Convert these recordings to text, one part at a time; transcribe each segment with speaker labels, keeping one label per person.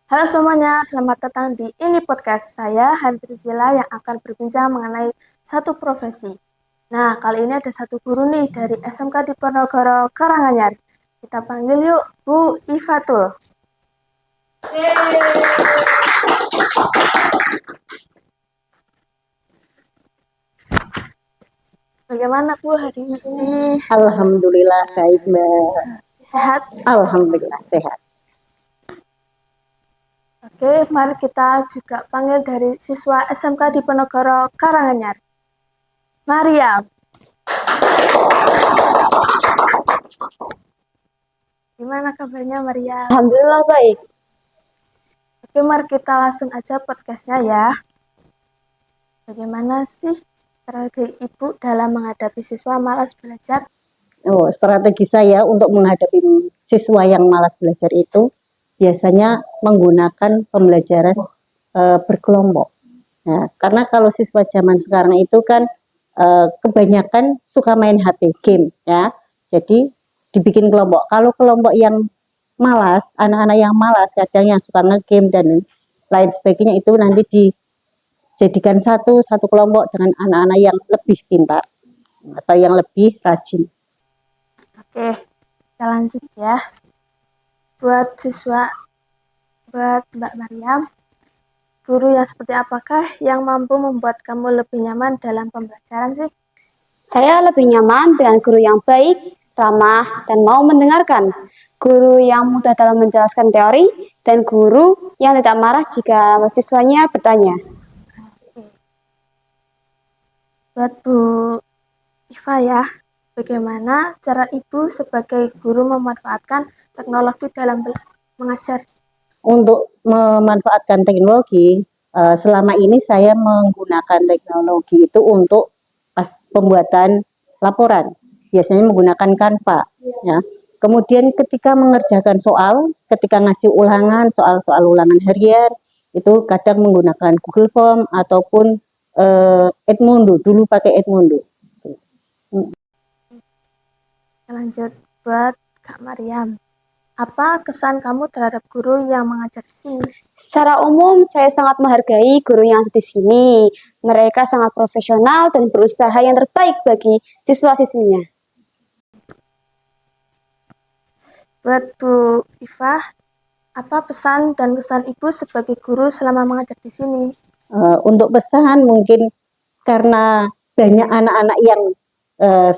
Speaker 1: Halo semuanya, selamat datang di ini podcast saya, Hantri Zila, yang akan berbincang mengenai satu profesi. Nah, kali ini ada satu guru nih dari SMK Diponegoro Karanganyar. Kita panggil yuk Bu Ifatul. Bagaimana Bu hari ini?
Speaker 2: Alhamdulillah baik Mbak.
Speaker 1: Sehat?
Speaker 2: Alhamdulillah sehat.
Speaker 1: Oke, mari kita juga panggil dari siswa SMK Diponegoro Karanganyar. Maria. Gimana kabarnya Maria?
Speaker 2: Alhamdulillah baik.
Speaker 1: Oke, mari kita langsung aja podcastnya ya. Bagaimana sih strategi Ibu dalam menghadapi siswa malas belajar?
Speaker 2: Strategi saya untuk menghadapi siswa yang malas belajar itu biasanya menggunakan pembelajaran berkelompok. Nah, karena kalau siswa zaman sekarang itu kan kebanyakan suka main HP game ya. Jadi dibikin kelompok. Kalau kelompok yang malas, anak-anak yang malas kadang yang suka ngegame dan lain sebagainya itu nanti dijadikan satu kelompok dengan anak-anak yang lebih pintar atau yang lebih rajin.
Speaker 1: Oke, kita lanjut ya. Buat Mbak Mariam, guru yang seperti apakah yang mampu membuat kamu lebih nyaman dalam pembelajaran sih?
Speaker 3: Saya lebih nyaman dengan guru yang baik, ramah, dan mau mendengarkan. Guru yang mudah dalam menjelaskan teori, dan guru yang tidak marah jika siswanya bertanya.
Speaker 1: Buat Bu Iva ya, bagaimana cara Ibu sebagai guru memanfaatkan teknologi dalam mengajar?
Speaker 2: Untuk memanfaatkan teknologi, selama ini saya menggunakan teknologi itu untuk pembuatan laporan. Biasanya menggunakan Canva, ya. Kemudian ketika mengerjakan soal, ketika ngasih ulangan, soal-soal ulangan harian, itu kadang menggunakan Google Form ataupun Edmodo. Dulu pakai Edmodo.
Speaker 1: Lanjut buat Kak Mariam. Apa kesan kamu terhadap guru yang mengajar di sini?
Speaker 3: Secara umum, saya sangat menghargai guru yang ada di sini. Mereka sangat profesional dan berusaha yang terbaik bagi siswa-siswinya.
Speaker 1: Buat Bu Iva, apa pesan dan kesan Ibu sebagai guru selama mengajar di sini?
Speaker 2: Untuk pesan mungkin karena banyak anak-anak yang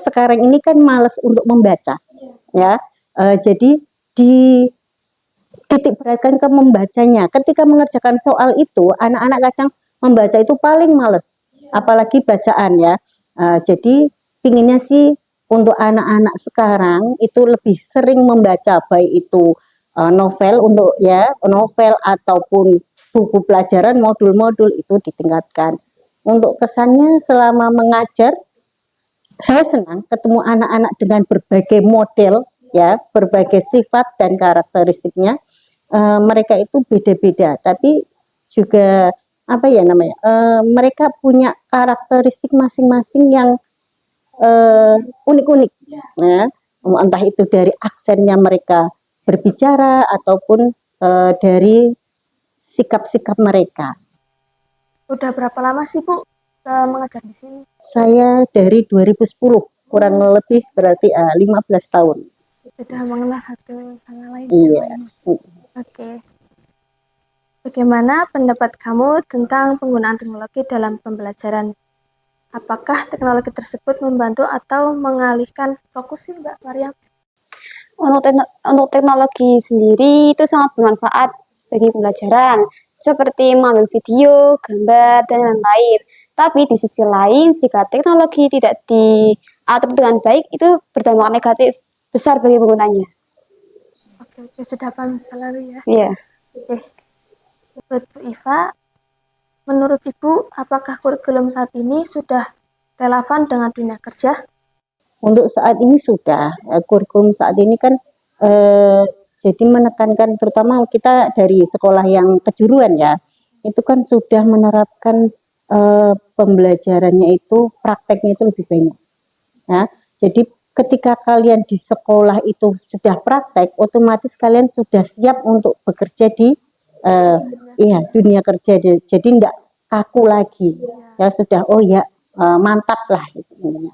Speaker 2: sekarang ini kan malas untuk membaca, ya. Jadi di titik beratkan ke membacanya. Ketika mengerjakan soal itu, anak-anak kadang membaca itu paling males, apalagi bacaan ya. Jadi pinginnya sih untuk anak-anak sekarang itu lebih sering membaca, baik itu novel untuk ya novel ataupun buku pelajaran modul-modul itu ditingkatkan. Untuk kesannya selama mengajar, saya senang ketemu anak-anak dengan berbagai model ya, berbagai sifat dan karakteristiknya. Mereka itu beda-beda, tapi juga apa ya namanya, mereka punya karakteristik masing-masing yang unik-unik, ya. Entah itu dari aksennya mereka berbicara ataupun dari sikap-sikap mereka.
Speaker 1: Udah berapa lama sih Bu mengajar di sini?
Speaker 2: Saya dari 2010, kurang lebih berarti 15 tahun.
Speaker 1: Sudah mengenal satu sama lain.
Speaker 2: Iya.
Speaker 1: Oke. Bagaimana pendapat kamu tentang penggunaan teknologi dalam pembelajaran? Apakah teknologi tersebut membantu atau mengalihkan fokus sih Mbak Mariam?
Speaker 3: Untuk teknologi sendiri itu sangat bermanfaat bagi pembelajaran, seperti mengambil video, gambar, dan lain-lain. Tapi di sisi lain, jika teknologi tidak diatur dengan baik, itu berdampak negatif besar bagi penggunanya.
Speaker 1: Oke, sudah paham selalu ya.
Speaker 3: Iya.
Speaker 1: Oke. Buat Bu Iva, menurut Ibu, apakah kurikulum saat ini sudah relevan dengan dunia kerja?
Speaker 2: Untuk saat ini sudah, kurikulum saat ini kan jadi menekankan terutama kita dari sekolah yang kejuruan ya, itu kan sudah menerapkan pembelajarannya itu, prakteknya itu lebih banyak. Ya, jadi ketika kalian di sekolah itu sudah praktek, otomatis kalian sudah siap untuk bekerja di eh, iya dunia kerja. Jadi enggak kaku lagi. Ya sudah, oh ya mantap lah gitu.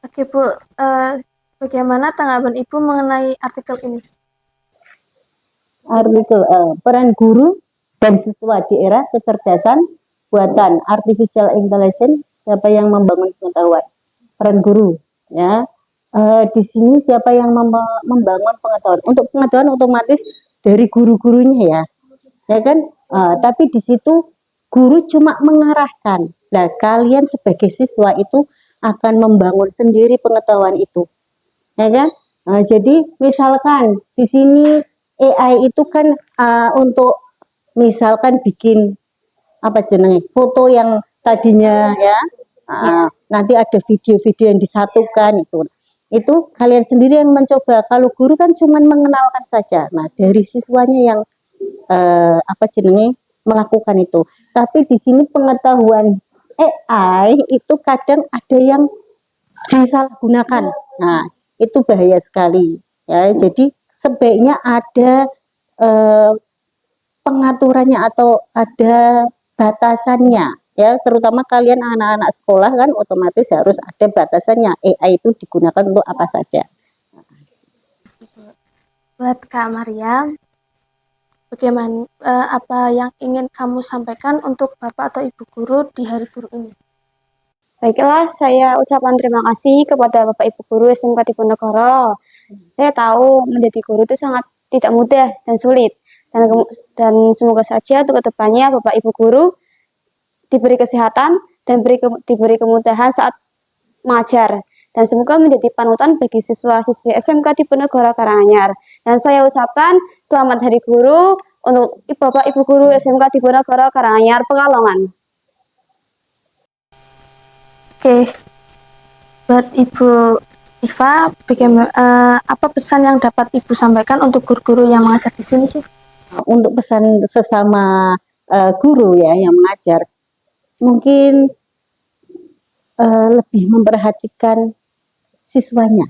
Speaker 1: Oke Bu, bagaimana tanggapan Ibu mengenai artikel ini?
Speaker 2: Artikel peran guru dan siswa di era kecerdasan buatan artificial intelligence, siapa yang membangun pengetahuan? Peran guru, ya. Di sini siapa yang membangun pengetahuan? Untuk pengetahuan otomatis dari guru-gurunya ya kan? Tapi di situ guru cuma mengarahkan. Nah, kalian sebagai siswa itu akan membangun sendiri pengetahuan itu, ya kan? Jadi misalkan di sini AI itu kan untuk misalkan bikin apa jenenge foto yang tadinya ya nanti ada video-video yang disatukan itu kalian sendiri yang mencoba. Kalau guru kan cuma mengenalkan saja. Nah, dari siswanya yang apa jenenge melakukan itu. Tapi di sini pengetahuan AI itu kadang ada yang disalahgunakan. Nah, itu bahaya sekali ya. Jadi sebaiknya ada eh, pengaturannya atau ada batasannya ya, terutama kalian anak-anak sekolah kan otomatis harus ada batasannya. AI itu digunakan untuk apa saja.
Speaker 1: Buat Kak Maria, bagaimana apa yang ingin kamu sampaikan untuk Bapak atau Ibu guru di Hari Guru ini?
Speaker 3: Baiklah, saya ucapkan terima kasih kepada Bapak Ibu Guru SMK Diponegoro. Saya tahu menjadi guru itu sangat tidak mudah dan sulit. Dan semoga saja untuk kedepannya Bapak Ibu Guru diberi kesehatan dan diberi kemudahan saat mengajar. Dan semoga menjadi panutan bagi siswa-siswi SMK Diponegoro Karanganyar. Dan saya ucapkan selamat Hari Guru untuk Bapak Ibu Guru SMK Diponegoro Karanganyar Pekalongan.
Speaker 1: Oke, buat Ibu Iva, bagaimana apa pesan yang dapat Ibu sampaikan untuk guru-guru yang mengajar di sini sih?
Speaker 2: Untuk pesan sesama guru ya yang mengajar, mungkin lebih memperhatikan siswanya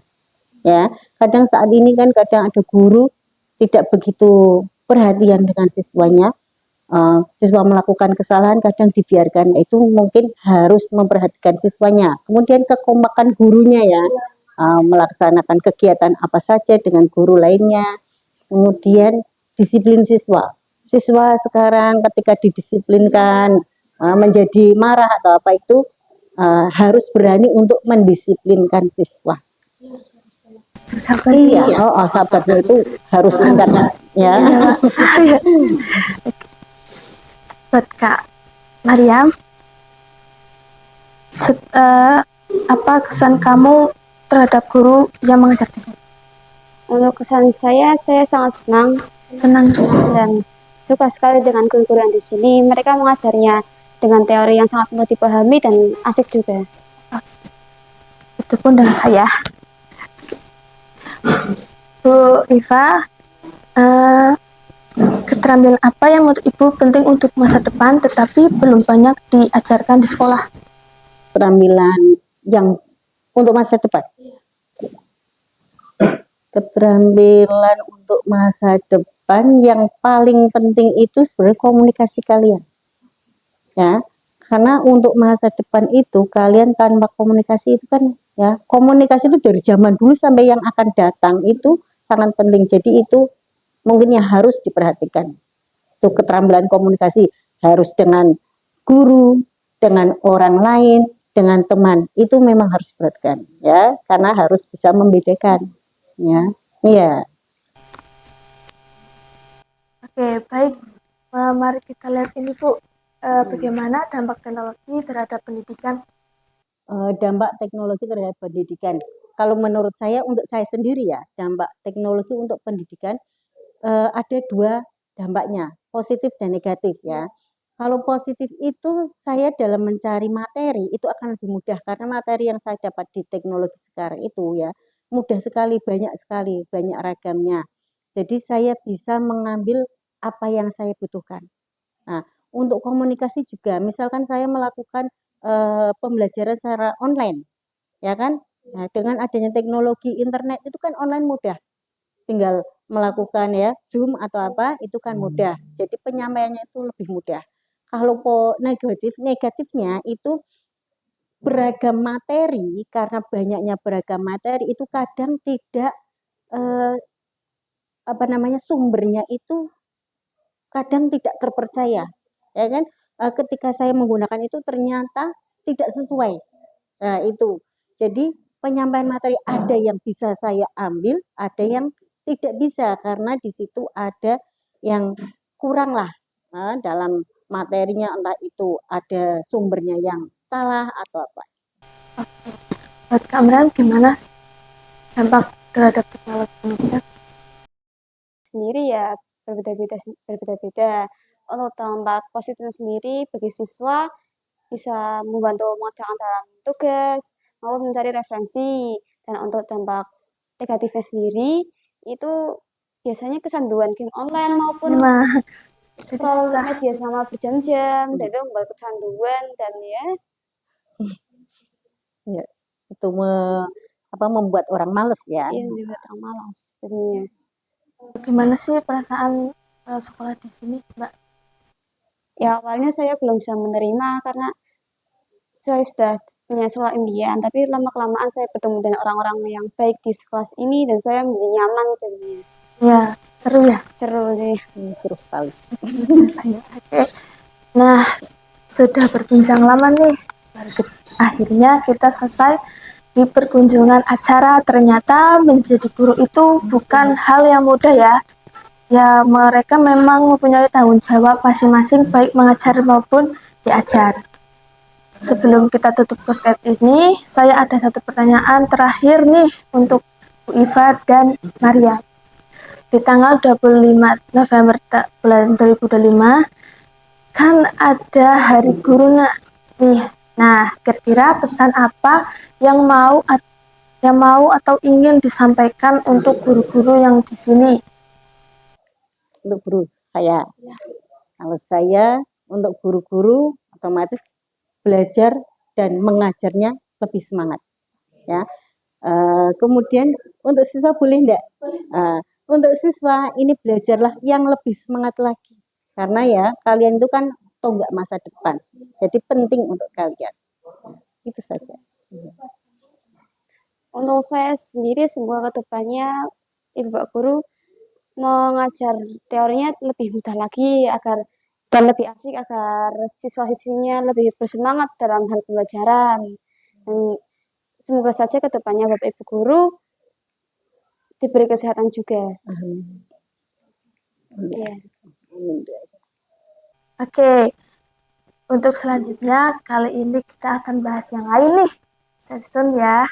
Speaker 2: ya. Kadang saat ini kan kadang ada guru tidak begitu perhatian dengan siswanya. Siswa melakukan kesalahan kadang dibiarkan, itu mungkin harus memperhatikan siswanya. Kemudian kekompakan gurunya ya, melaksanakan kegiatan apa saja dengan guru lainnya. Kemudian disiplin siswa. Siswa sekarang ketika didisiplinkan menjadi marah atau apa itu harus berani untuk mendisiplinkan siswa.
Speaker 1: Sabar
Speaker 2: Iya,
Speaker 1: ya.
Speaker 2: sabarnya itu harus tingkat ya.
Speaker 1: Buat Kak Mariam, apa kesan kamu terhadap guru yang mengajar di sini?
Speaker 3: Untuk kesan saya sangat senang
Speaker 1: Senang.
Speaker 3: dan suka sekali dengan guru-guru yang di sini. Mereka mengajarnya dengan teori yang sangat mudah dipahami dan asik juga.
Speaker 1: Itu pun dengan saya. Bu Iva, keterampilan apa yang menurut Ibu penting untuk masa depan tetapi belum banyak diajarkan di sekolah?
Speaker 2: Keterampilan yang untuk masa depan. Keterampilan untuk masa depan yang paling penting itu sebenarnya komunikasi kalian. Ya, karena untuk masa depan itu kalian tanpa komunikasi itu kan ya, komunikasi itu dari zaman dulu sampai yang akan datang itu sangat penting. Jadi itu mungkin yang harus diperhatikan. Itu keterampilan komunikasi harus dengan guru, dengan orang lain, dengan teman. Itu memang harus diperhatikan ya, karena harus bisa membedakan ya. Iya.
Speaker 1: Oke, baik. Mari kita lihat ini Bu, bagaimana dampak teknologi terhadap pendidikan?
Speaker 2: Dampak teknologi terhadap pendidikan. Kalau menurut saya, untuk saya sendiri ya, dampak teknologi untuk pendidikan ada dua dampaknya, positif dan negatif ya. Kalau positif itu saya dalam mencari materi itu akan lebih mudah karena materi yang saya dapat di teknologi sekarang itu ya mudah sekali, banyak ragamnya. Jadi saya bisa mengambil apa yang saya butuhkan. Nah, untuk komunikasi juga, misalkan saya melakukan pembelajaran secara online, ya kan? Nah, dengan adanya teknologi internet itu kan online mudah. Tinggal melakukan ya Zoom atau apa itu kan mudah. Jadi penyampaiannya itu lebih mudah. Kalau negatifnya itu beragam materi, karena banyaknya beragam materi itu kadang tidak eh, sumbernya itu kadang tidak terpercaya, ya kan? Ketika saya menggunakan itu ternyata tidak sesuai. Nah, itu. Jadi penyampaian materi ada yang bisa saya ambil, ada yang tidak bisa karena di situ ada yang kurang lah dalam materinya, entah itu ada sumbernya yang salah atau apa.
Speaker 1: Buat Kak Amran, gimana dampak terhadap teknologi ini?
Speaker 3: Sendiri ya berbeda-beda. Untuk dampak positifnya sendiri bagi siswa bisa membantu mengerjakan dalam tugas maupun mencari referensi. Dan untuk dampak negatifnya sendiri itu biasanya kecanduan game online maupun
Speaker 1: Nah,
Speaker 3: scroll
Speaker 1: bisa.
Speaker 3: media selama berjam-jam, dan itu membuat kecanduan dan ya
Speaker 2: Ya, itu membuat orang males ya.
Speaker 3: membuat orang malas jadinya.
Speaker 1: Gimana sih perasaan sekolah di sini, Mbak?
Speaker 3: Ya awalnya saya belum bisa menerima karena saya sudah punya sekolah impian, tapi lama-kelamaan saya bertemu dengan orang-orang yang baik di kelas ini dan saya menjadi nyaman jadinya.
Speaker 1: Ya, seru ya?
Speaker 3: Seru sih.
Speaker 2: Seru sekali.
Speaker 1: Rasanya. Oke. Nah, sudah berbincang lama nih. Akhirnya kita selesai di perkunjungan acara. Ternyata menjadi guru itu bukan hal yang mudah ya. Ya, mereka memang mempunyai tanggung jawab masing-masing baik mengajar maupun diajar. Sebelum kita tutup podcast ini, saya ada satu pertanyaan terakhir nih untuk Bu Iva dan Maria. Di tanggal 25 November bulan 2025 kan ada Hari Guru nih. Nah, kira-kira pesan apa yang mau atau ingin disampaikan untuk guru-guru yang di sini?
Speaker 2: Untuk guru saya, kalau saya untuk guru-guru otomatis belajar dan mengajarnya lebih semangat, ya. Kemudian untuk siswa boleh enggak? Untuk siswa ini belajarlah yang lebih semangat lagi, karena ya kalian itu kan tonggak masa depan, jadi penting untuk kalian. Itu saja.
Speaker 3: Untuk saya sendiri semoga kedepannya Ibu Pak Guru mengajar teorinya lebih mudah lagi dan lebih asik agar siswa-siswinya lebih bersemangat dalam hal pembelajaran. Dan semoga saja kedepannya Bapak Ibu Guru diberi kesehatan juga. Ya.
Speaker 1: Oke, untuk selanjutnya kali ini kita akan bahas yang lain nih. Stay tune ya.